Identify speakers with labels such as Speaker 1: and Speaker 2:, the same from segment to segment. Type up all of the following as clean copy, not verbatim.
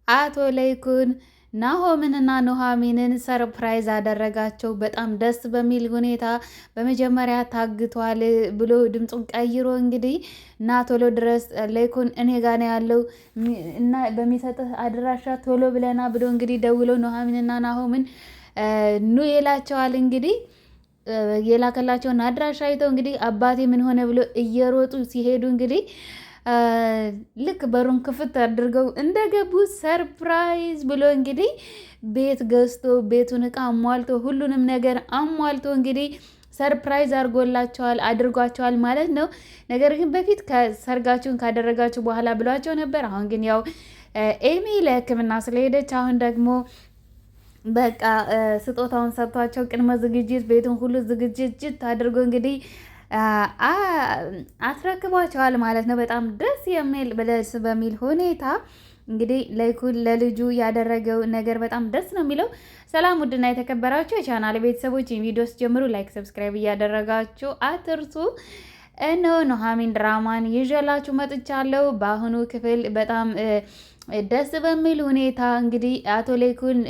Speaker 1: አቶ ለይኩን ናሆምንና ኑሐሚንን ሰርፕራይዝ አደረጋቸው። በጣም ደስ በሚል ሁኔታ በመጀመሪያ ታግቷል ብሎ ድምፁን ቀይሮ እንግዲህ እና ቶሎ ድረስ ለይኩን እኔ ጋ ነው ያለው እና በሚሰጥህ አድራሻ ቶሎ ብለና ብሎ እንግዲህ ደውሎ ኑሐሚንና ናሆምን ኑ ይላቸዋል። እንግዲህ የላከላቸውን አድራሻ አይተው እንግዲህ አባቴ ምን ሆነ ብሎ እየሮጡ ሲሄዱ እንግዲህ ልክ በሩን ክፍት አድርገው እንደገቡ ሰርፕራይዝ ብሎ እንግዲህ ቤት ገዝቶ ቤቱን እቃ አሟልቶ ሁሉንም ነገር አሟልቶ እንግዲህ ሰርፕራይዝ አድርጓቸዋል ማለት ነው። ነገር ግን በፊት ከሰርጋችሁን ካደረጋችሁ በኋላ ብሏቸው ነበር። አሁን ግን ያው ኤሚ ለሕክምና ስለሄደች አሁን ደግሞ በቃ ስጦታውን ሰጥቷቸው ቅድመ ዝግጅት ቤቱን ሁሉ ዝግጅት አድርጎ እንግዲህ አስረክቧቸዋል ማለት ነው። በጣም ደስ የሚል ደስ በሚል ሁኔታ እንግዲህ ለይኩን ለልጁ ያደረገው ነገር በጣም ደስ ነው የሚለው። ሰላም ውድና የተከበራችሁ የቻናል ቤተሰቦች ቪዲዮስ ጀምሩ፣ ላይክ ሰብስክራይብ እያደረጋችሁ አትርሱ። እነሆ ኑሐሚን ድራማን ይዤላችሁ መጥቻለሁ። በአሁኑ ክፍል በጣም ደስ በሚል ሁኔታ እንግዲህ አቶ ለይኩን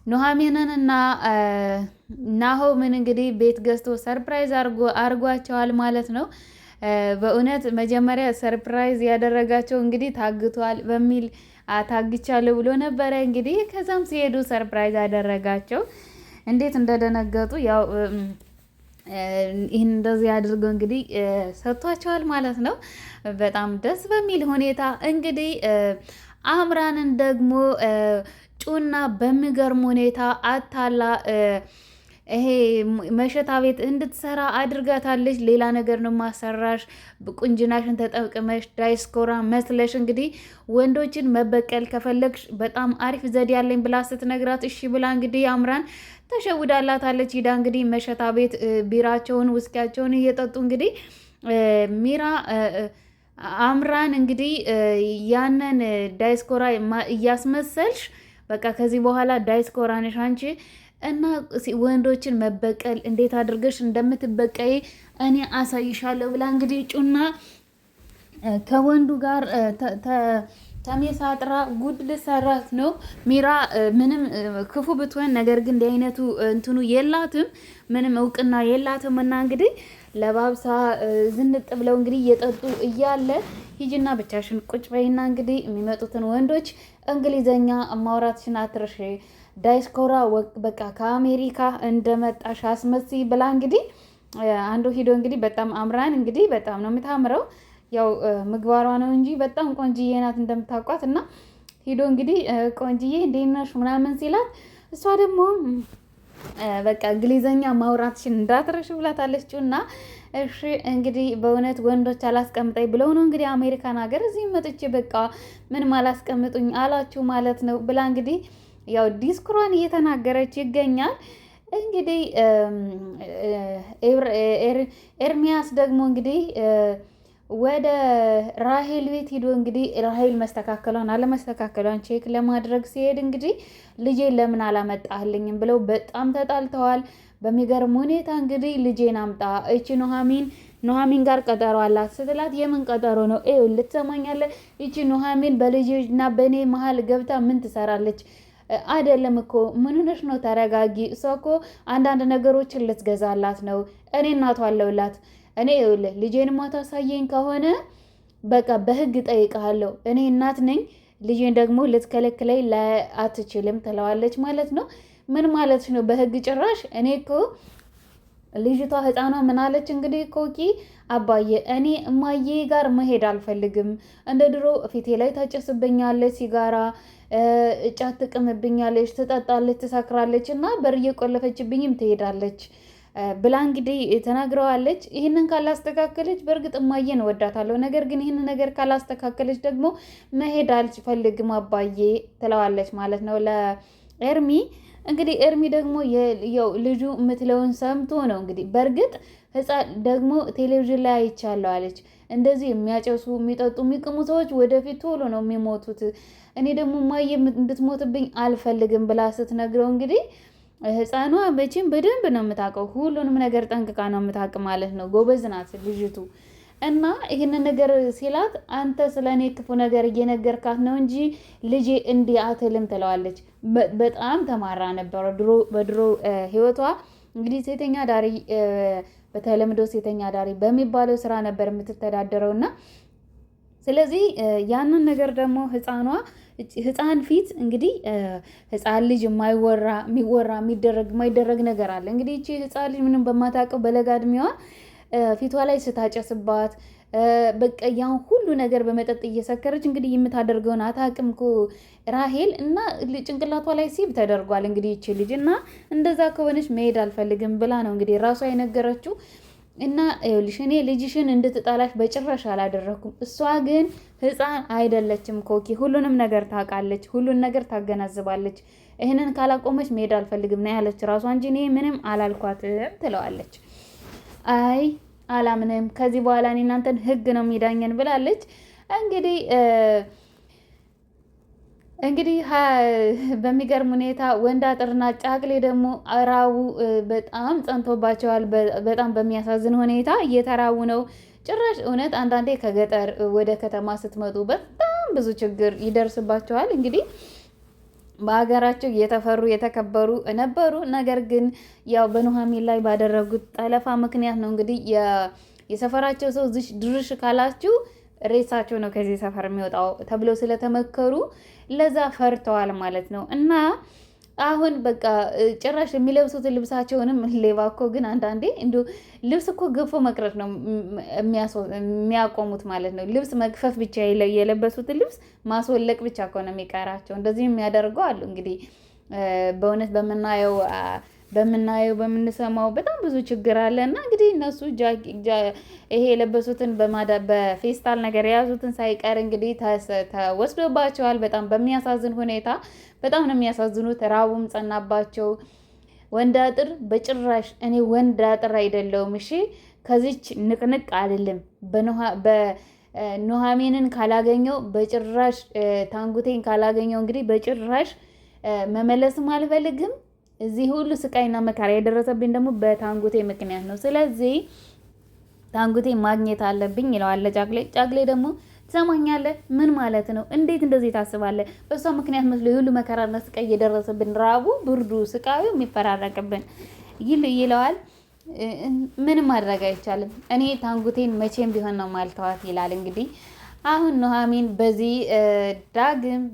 Speaker 1: ኑሐሚንንና ናሆምን እንግዲህ ቤት ገዝቶ ሰርፕራይዝ አርጓቸዋል ማለት ነው። በእውነት መጀመሪያ ሰርፕራይዝ ያደረጋቸው እንግዲህ ታግቷል በሚል ታግቻለሁ ብሎ ነበረ። እንግዲህ ከዛም ሲሄዱ ሰርፕራይዝ ያደረጋቸው እንዴት እንደደነገጡ ያው ይህን እንደዚህ አድርገው እንግዲህ ሰጥቷቸዋል ማለት ነው። በጣም ደስ በሚል ሁኔታ እንግዲህ አምራንን ደግሞ ጩና በሚገርም ሁኔታ አታላ ይሄ መሸታ ቤት እንድትሰራ አድርጋታለች። ሌላ ነገር ነው ማሰራሽ፣ ቁንጅናሽን ተጠቅመሽ ዳይስኮራ መስለሽ እንግዲህ ወንዶችን መበቀል ከፈለግሽ በጣም አሪፍ ዘዴ ያለኝ ብላ ስትነግራት እሺ ብላ እንግዲህ አምራን ተሸውዳላታለች። ሂዳ እንግዲህ መሸታ ቤት ቢራቸውን ውስኪያቸውን እየጠጡ እንግዲህ ሚራ አምራን እንግዲህ ያንን ዳይስኮራ እያስመሰልሽ በቃ ከዚህ በኋላ ዳይስኮራ ነሽ አንቺ እና ወንዶችን መበቀል እንዴት አድርገሽ እንደምትበቀይ እኔ አሳይሻለሁ ብላ እንግዲህ ጩና ከወንዱ ጋር ተመሳጥራ ጉድ ልሰራት ነው። ሚራ ምንም ክፉ ብትሆን ነገር ግን እንዲህ አይነቱ እንትኑ የላትም፣ ምንም እውቅና የላትም። እና እንግዲህ ለባብሳ ዝንጥ ብለው እንግዲህ እየጠጡ እያለ ሂጂና ብቻሽን ቁጭ በይና እንግዲህ የሚመጡትን ወንዶች እንግሊዘኛ ማውራትሽን አትርሽ፣ ዳይስኮራ በቃ ከአሜሪካ እንደመጣሽ አስመስይ ብላ እንግዲህ አንዱ ሂዶ እንግዲህ በጣም አምራን እንግዲህ በጣም ነው የምታምረው። ያው ምግባሯ ነው እንጂ በጣም ቆንጅዬ ናት እንደምታውቋት። እና ሂዶ እንግዲህ ቆንጅዬ እንዴት ነሽ ምናምን ሲላት እሷ ደግሞ በቃ እንግሊዘኛ ማውራትሽን እንዳትረሽ ብላታለች። እና እሺ እንግዲህ በእውነት ወንዶች አላስቀምጠኝ ብለው ነው እንግዲህ አሜሪካን ሀገር እዚህ መጥቼ በቃ ምንም አላስቀምጡኝ አላችሁ ማለት ነው ብላ እንግዲህ ያው ዲስኩሯን እየተናገረች ይገኛል። እንግዲህ ኤርሚያስ ደግሞ እንግዲህ ወደ ራሄል ቤት ሂዶ እንግዲህ ራሄል መስተካከሏን አለመስተካከሏን ቼክ ለማድረግ ሲሄድ እንግዲህ ልጄን ለምን አላመጣህልኝም ብለው በጣም ተጣልተዋል። በሚገርም ሁኔታ እንግዲህ ልጄን አምጣ፣ እቺ ኑሐሚን ጋር ቀጠሮ አላት ስትላት የምን ቀጠሮ ነው? ልትሰማኛለህ? እቺ ኑሐሚን በልጄና በእኔ መሀል ገብታ ምን ትሰራለች? አይደለም እኮ ምን ሆነሽ ነው? ተረጋጊ። እሷ እኮ አንዳንድ ነገሮችን ልትገዛላት ነው። እኔ እናቷ አለውላት። እኔ ይኸውልህ ልጄን ማታሳየኝ ከሆነ በቃ በህግ ጠይቃለሁ። እኔ እናት ነኝ፣ ልጄን ደግሞ ልትከለክለኝ አትችልም ትለዋለች ማለት ነው። ምን ማለት ነው በህግ? ጭራሽ እኔ እኮ ልጅቷ ህፃኗ ምን አለች እንግዲህ ኮኪ አባዬ እኔ እማዬ ጋር መሄድ አልፈልግም፣ እንደ ድሮ ፊቴ ላይ ታጨስብኛለች፣ ሲጋራ ጫት ትቅምብኛለች፣ ትጠጣለች፣ ትሰክራለች እና በር እየቆለፈችብኝም ትሄዳለች ብላ እንግዲህ ተናግረዋለች። ይህንን ካላስተካከለች በእርግጥ እማዬን እወዳታለሁ፣ ነገር ግን ይህንን ነገር ካላስተካከለች ደግሞ መሄድ አልፈልግም አባዬ ትለዋለች ማለት ነው ለኤርሚ። እንግዲህ ኤርሚ ደግሞ ልጁ የምትለውን ሰምቶ ነው እንግዲህ በእርግጥ ህፃን ደግሞ ቴሌቪዥን ላይ አይቻለሁ አለች። እንደዚህ የሚያጨሱ የሚጠጡ የሚቅሙ ሰዎች ወደፊት ቶሎ ነው የሚሞቱት፣ እኔ ደግሞ እማዬ እንድትሞትብኝ አልፈልግም ብላ ስትነግረው እንግዲህ ህፃኗ መቼም በደንብ ነው የምታውቀው፣ ሁሉንም ነገር ጠንቅቃ ነው የምታውቅ ማለት ነው። ጎበዝ ናት ልጅቱ። እና ይህንን ነገር ሲላት አንተ ስለ እኔ ክፉ ነገር እየነገርካት ነው እንጂ ልጄ እንዲህ አትልም ትለዋለች። በጣም ተማራ ነበረ በድሮ ህይወቷ እንግዲህ ሴተኛ ዳሪ በተለምዶ ሴተኛ ዳሪ በሚባለው ስራ ነበር የምትተዳደረው እና ስለዚህ ያንን ነገር ደግሞ ህፃን ፊት እንግዲህ ህፃን ልጅ የሚወራ የማይደረግ ነገር አለ። እንግዲህ እቺ ህፃን ልጅ ምንም በማታውቀው በለጋ እድሜዋ ፊቷ ላይ ስታጨስባት በቃ ያን ሁሉ ነገር በመጠጥ እየሰከረች እንግዲህ የምታደርገውን አታውቅም እኮ ራሄል እና ጭንቅላቷ ላይ ሲብ ተደርጓል። እንግዲህ ይቺ ልጅ እና እንደዛ ከሆነች መሄድ አልፈልግም ብላ ነው እንግዲህ ራሷ የነገረችው። እና ይኸውልሽ እኔ ልጅሽን እንድትጣላሽ በጭራሽ አላደረኩም። እሷ ግን ህፃን አይደለችም ኮኪ፣ ሁሉንም ነገር ታውቃለች፣ ሁሉን ነገር ታገናዝባለች። ይህንን ካላቆመች መሄድ አልፈልግም ነው ያለች ራሷ እንጂ እኔ ምንም አላልኳትም ትለዋለች። አይ አላምንም፣ ከዚህ በኋላ እኔ እናንተን ህግ ነው የሚዳኘን ብላለች። እንግዲህ በሚገርም ሁኔታ ወንድ አጥርና ጫቅሌ ደግሞ ራቡ በጣም ጸንቶባቸዋል። በጣም በሚያሳዝን ሁኔታ እየተራቡ ነው። ጭራሽ እውነት አንዳንዴ ከገጠር ወደ ከተማ ስትመጡ በጣም ብዙ ችግር ይደርስባቸዋል። እንግዲህ በሀገራቸው የተፈሩ የተከበሩ ነበሩ። ነገር ግን ያው በኑሐሚን ላይ ባደረጉት ጠለፋ ምክንያት ነው እንግዲህ የሰፈራቸው ሰው እዚህ ድርሽ ካላችሁ ሬሳቸው ነው ከዚህ ሰፈር የሚወጣው ተብለው ስለተመከሩ ለዛ ፈርተዋል ማለት ነው። እና አሁን በቃ ጭራሽ የሚለብሱትን ልብሳቸውንም ሌባ እኮ ግን አንዳንዴ እንዲ ልብስ እኮ ገፎ መቅረት ነው የሚያቆሙት ማለት ነው። ልብስ መግፈፍ ብቻ የለበሱትን ልብስ ማስወለቅ ብቻ እኮ ነው የሚቀራቸው። እንደዚህ የሚያደርገው አሉ። እንግዲህ በእውነት በምንሰማው በጣም ብዙ ችግር አለ። እና እንግዲህ እነሱ ይሄ የለበሱትን በፌስታል ነገር የያዙትን ሳይቀር እንግዲህ ተወስዶባቸዋል። በጣም በሚያሳዝን ሁኔታ በጣም ነው የሚያሳዝኑት። ራቡም ጸናባቸው። ወንድ አጥር በጭራሽ እኔ ወንድ አጥር አይደለውም። እሺ ከዚች ንቅንቅ አይደለም። በኑሐሚንን ካላገኘው በጭራሽ ታንጉቴን ካላገኘው እንግዲህ በጭራሽ መመለስም አልፈልግም። እዚህ ሁሉ ስቃይና መከራ የደረሰብኝ ደግሞ በታንጉቴ ምክንያት ነው። ስለዚህ ታንጉቴ ማግኘት አለብኝ ይለዋል ጫቅሌ። ጫቅሌ ደግሞ ትሰማኛለህ? ምን ማለት ነው? እንዴት እንደዚህ ታስባለህ? በእሷ ምክንያት መስሎ የሁሉ መከራና ስቃይ የደረሰብን፣ ራቡ፣ ብርዱ፣ ስቃዩ የሚፈራረቅብን ይለዋል። ምንም ማድረግ አይቻልም። እኔ ታንጉቴን መቼም ቢሆን ነው ማልተዋት ይላል። እንግዲህ አሁን ኑሐሚን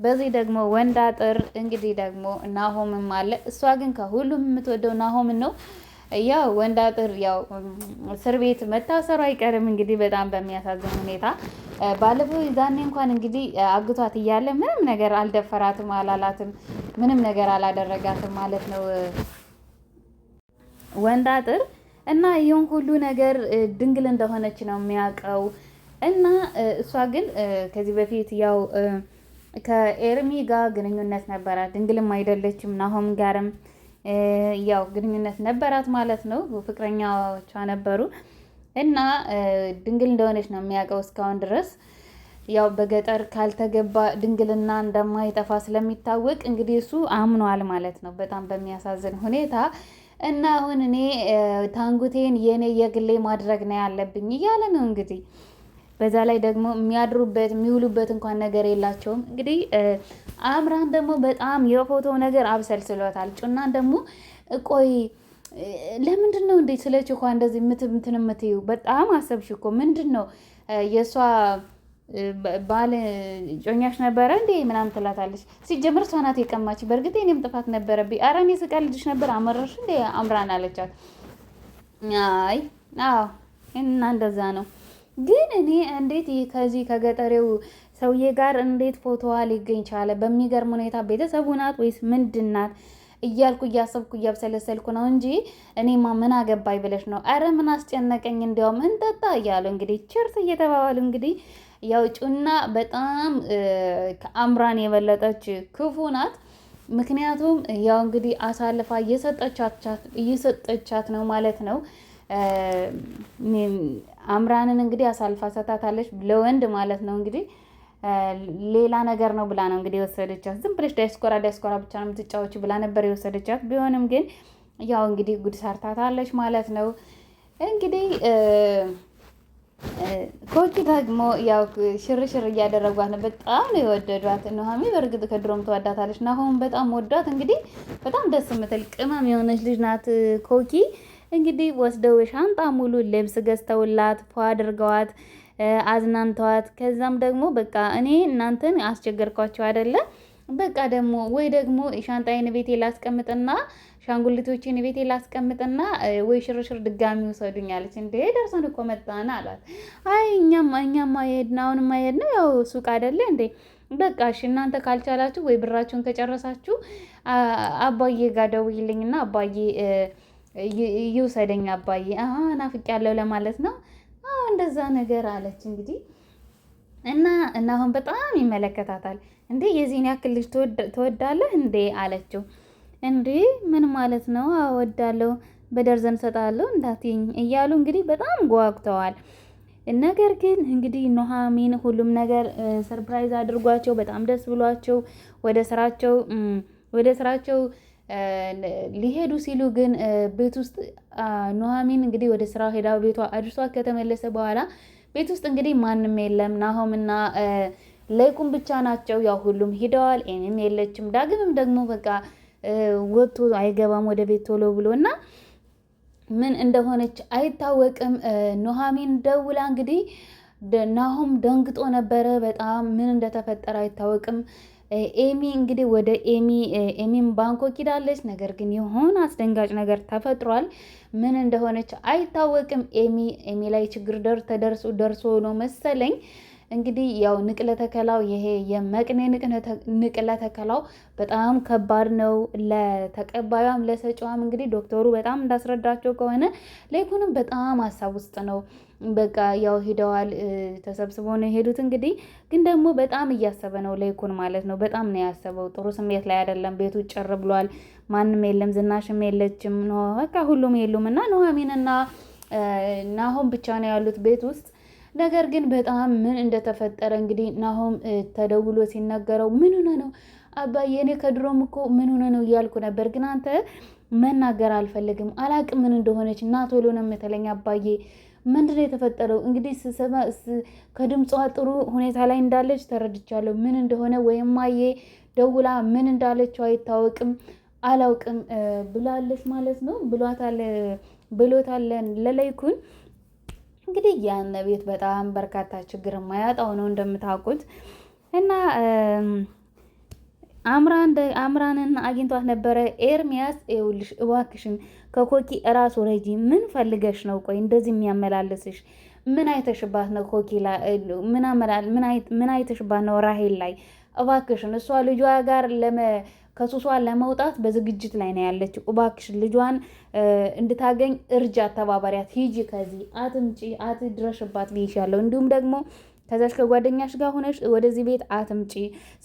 Speaker 1: በዚህ ደግሞ ወንድ አጥር እንግዲህ ደግሞ ናሆምም አለ። እሷ ግን ከሁሉም የምትወደው ናሆምን ነው። ያው ወንድ አጥር ያው እስር ቤት መታሰሩ አይቀርም እንግዲህ በጣም በሚያሳዝን ሁኔታ። ባለፈው ዛኔ እንኳን እንግዲህ አግቷት እያለ ምንም ነገር አልደፈራትም፣ አላላትም፣ ምንም ነገር አላደረጋትም ማለት ነው ወንድ አጥር። እና ይህን ሁሉ ነገር ድንግል እንደሆነች ነው የሚያውቀው። እና እሷ ግን ከዚህ በፊት ያው ከኤርሚ ጋር ግንኙነት ነበራት። ድንግልም አይደለችም። ናሆም ጋርም ያው ግንኙነት ነበራት ማለት ነው። ፍቅረኛዎቿ ነበሩ። እና ድንግል እንደሆነች ነው የሚያውቀው እስካሁን ድረስ። ያው በገጠር ካልተገባ ድንግልና እንደማይጠፋ ስለሚታወቅ እንግዲህ እሱ አምኗል ማለት ነው በጣም በሚያሳዝን ሁኔታ። እና አሁን እኔ ታንጉቴን የኔ የግሌ ማድረግ ነው ያለብኝ እያለ ነው እንግዲህ። በዛ ላይ ደግሞ የሚያድሩበት የሚውሉበት እንኳን ነገር የላቸውም። እንግዲህ አምራን ደግሞ በጣም የፎቶ ነገር አብሰልስሏታል። ጩናን ደግሞ ቆይ ለምንድን ነው እንዴ ስለ ችኳ እንደዚህ እንትን የምትይው? በጣም አሰብሽ እኮ ምንድን ነው የእሷ ባል ጮኛሽ ነበረ እንዴ ምናምን ትላታለች። ሲጀምር እሷ ናት የቀማች። በእርግጥ እኔም ጥፋት ነበረብኝ። ኧረ እኔ ስቀልድሽ ነበር አመረርሽ እንዴ አምራን አለቻት። አይ አዎ እና እንደዛ ነው። ግን እኔ እንዴት ከዚህ ከገጠሬው ሰውዬ ጋር እንዴት ፎቶዋ ሊገኝ ቻለ? በሚገርም ሁኔታ ቤተሰቡ ናት ወይስ ምንድን ናት እያልኩ እያሰብኩ እያብሰለሰልኩ ነው እንጂ እኔማ ምን አገባኝ ብለሽ ነው? አረ ምን አስጨነቀኝ፣ እንዲያውም እንጠጣ እያሉ እንግዲህ ችርስ እየተባባሉ እንግዲህ ያው ጩና በጣም ከአምራን የበለጠች ክፉ ናት። ምክንያቱም ያው እንግዲህ አሳልፋ እየሰጠቻት ነው ማለት ነው። አምራንን እንግዲህ አሳልፋ ሰታታለች ለወንድ ማለት ነው። እንግዲህ ሌላ ነገር ነው ብላ ነው እንግዲህ የወሰደቻት። ዝም ብለሽ ዳይስኮራ ብቻ ነው የምትጫወች ብላ ነበር የወሰደቻት። ቢሆንም ግን ያው እንግዲህ ጉድ ሰርታታለች ማለት ነው። እንግዲህ ኮኪ ደግሞ ያው ሽርሽር እያደረጓት ነው። በጣም ነው የወደዷት ኑሃሚ። በእርግጥ ከድሮም ተወዳታለች። ናሆም በጣም ወዷት። እንግዲህ በጣም ደስ የምትል ቅመም የሆነች ልጅ ናት ኮኪ። እንግዲህ ወስደው ሻንጣ ሙሉ ልብስ ገዝተውላት ፏ አድርገዋት አዝናንተዋት። ከዛም ደግሞ በቃ እኔ እናንተን አስቸገርኳቸው አይደለ? በቃ ደግሞ ወይ ደግሞ ሻንጣዬን ቤቴ ላስቀምጥና ሻንጉሊቶችን ቤቴ ላስቀምጥና ወይ ሽርሽር ድጋሚ ውሰዱኝ አለች። እንዴ ደርሰን እኮ መጣን አላት። አይ እኛማ የሄድን አሁንማ የሄድነው ያው ሱቅ አይደለ እንዴ? በቃ እሺ እናንተ ካልቻላችሁ ወይ ብራችሁን ከጨረሳችሁ አባዬ ጋር ደውይልኝና አባዬ ይውሰደኝ። አባዬ ናፍቄያለሁ ለማለት ነው። እንደዛ ነገር አለች እንግዲህ እና አሁን በጣም ይመለከታታል። እንዴ የዚህን ያክል ልጅ ትወዳለህ እንዴ አለችው። እንዴ ምን ማለት ነው? አወዳለሁ በደርዘን ሰጣለሁ እንዳትይኝ እያሉ እንግዲህ በጣም ጓጉተዋል። ነገር ግን እንግዲህ ኑሃሚን ሁሉም ነገር ሰርፕራይዝ አድርጓቸው በጣም ደስ ብሏቸው ወደ ስራቸው ሊሄዱ ሲሉ ግን ቤት ውስጥ ኑሃሚን እንግዲህ ወደ ስራ ሄዳ ቤቷ አድርሷት ከተመለሰ በኋላ ቤት ውስጥ እንግዲህ ማንም የለም። ናሆምና ለይኩን ብቻ ናቸው። ያው ሁሉም ሂደዋል። ኤሚም የለችም። ዳግምም ደግሞ በቃ ወጥቶ አይገባም ወደ ቤት ቶሎ ብሎ እና ምን እንደሆነች አይታወቅም። ኑሃሚን ደውላ እንግዲህ ናሆም ደንግጦ ነበረ በጣም ምን እንደተፈጠረ አይታወቅም። ኤሚ እንግዲህ ወደ ኤሚም ባንኮክ ሂዳለች። ነገር ግን የሆነ አስደንጋጭ ነገር ተፈጥሯል። ምን እንደሆነች አይታወቅም። ኤሚ ላይ ችግር ደርሶ ነው መሰለኝ እንግዲህ ያው ንቅለ ተከላው ይሄ የመቅኔ ንቅለ ተከላው በጣም ከባድ ነው። ለተቀባዩም ለሰጪዋም እንግዲህ ዶክተሩ በጣም እንዳስረዳቸው ከሆነ ለይኩንም በጣም ሀሳብ ውስጥ ነው። በቃ ያው ሂደዋል ተሰብስበው ነው የሄዱት። እንግዲህ ግን ደግሞ በጣም እያሰበ ነው ለይኩን ማለት ነው። በጣም ነው ያሰበው። ጥሩ ስሜት ላይ አይደለም። ቤቱ ጭር ብሏል። ማንም የለም። ዝናሽም የለችም ነው በቃ ሁሉም የሉም እና ኑሃሚንና ናሆም ብቻ ነው ያሉት ቤት ውስጥ። ነገር ግን በጣም ምን እንደተፈጠረ እንግዲህ ናሆም ተደውሎ ሲነገረው ምን ሆነ ነው አባዬ? እኔ ከድሮም እኮ ምን ሆነ ነው እያልኩ ነበር፣ ግን አንተ መናገር አልፈልግም። አላቅም ምን እንደሆነች እና ቶሎ ነው የምትለኝ አባዬ። ምንድነው የተፈጠረው? እንግዲህ ስሰማ ከድምጿ ጥሩ ሁኔታ ላይ እንዳለች ተረድቻለሁ። ምን እንደሆነ ወይም ማዬ ደውላ ምን እንዳለችው አይታወቅም አላውቅም ብላለች ማለት ነው ብሎታለን ለለይኩን። እንግዲህ ያን ቤት በጣም በርካታ ችግር የማያጣው ነው እንደምታውቁት። እና አምራንን አግኝቷት ነበረ። ኤርሚያስ ይኸውልሽ እባክሽን ከኮኪ እራስ ወረጂ። ምን ፈልገሽ ነው? ቆይ እንደዚህ የሚያመላልስሽ ምን አይተሽባት ነው? ኮኪ ላይ ምን አይተሽባት ነው? ራሄል ላይ እባክሽን እሷ ልጇ ጋር ከሱሷ ለመውጣት በዝግጅት ላይ ነው ያለችው። እባክሽን ልጇን እንድታገኝ እርጃት፣ ተባባሪያት፣ ሂጂ ከዚህ አትምጪ፣ አትድረሽባት ብዬሻለሁ። እንዲሁም ደግሞ ከዛሽ ከጓደኛሽ ጋር ሆነሽ ወደዚህ ቤት አትምጪ።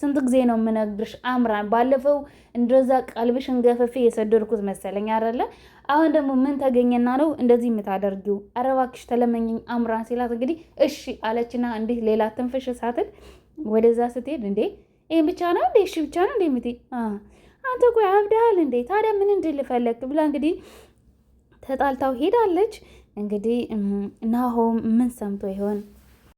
Speaker 1: ስንት ጊዜ ነው የምነግርሽ አምራን? ባለፈው እንደዛ ቀልብሽን ገፈፌ የሰደድኩት መሰለኝ አይደለ? አሁን ደግሞ ምን ተገኘና ነው እንደዚህ የምታደርጊው? ኧረ እባክሽ ተለመኝኝ አምራን ሲላት እንግዲህ እሺ አለችና እንዲህ ሌላ ትንፍሽ ሳትል ወደዛ ስትሄድ እንዴ ይሄ ብቻ ነው እንዴ? እሺ ብቻ ነው እንዴ የምትይ? አንተ ቆይ አብደሃል እንዴ? ታዲያ ምን እንድልፈለግ ብላ እንግዲህ ተጣልታው ሄዳለች። እንግዲህ ናሆም ምን ሰምቶ ይሆን?